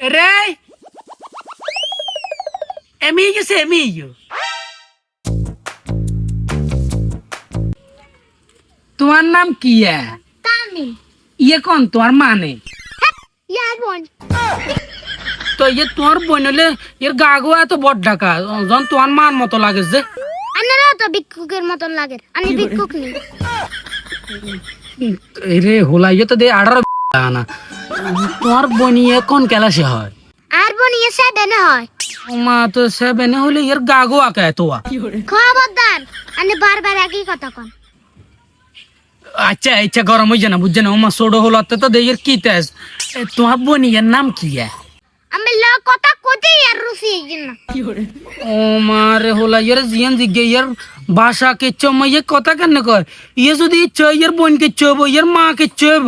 রে amigo se amigo তোমার নাম কি তানি ইয়ে কোন তোমার মানে ইয়ার বোন তো ইয়ে তোমার বোন হলে এর গাগো এত বড় ঢাকা যখন তোমার মান মতো লাগে যে আনারা তো ভিক্ষুকের মতন লাগে আমি ভিক্ষুক নি রে হোলা ইয়ে তো দে 18 না তোমার বোন ইয়ে কোন ক্লাসে হয় আর বোন ইয়ে সেভেনে হয় মা তো সেভেনে হলে এর গাগো আঁকা তোয়া খবরদার আমি বারবার একই কথা কন আচ্ছা আচ্ছা গরম হয়ে না বুঝছে না ওমা ছোটো হলো তো এর কি তেজ তোমার বোন ইয়ের নাম কি আমি ল কথা কইতে আর রুসি না ও মারে হোলা ইয়ার জিয়ান জিগে ইয়ার ভাষা কে চম ইয়ে কথা কেন কয় ইয়ে যদি ইচ্ছা ইয়ার বোন কে চব ইয়ার মা কে চব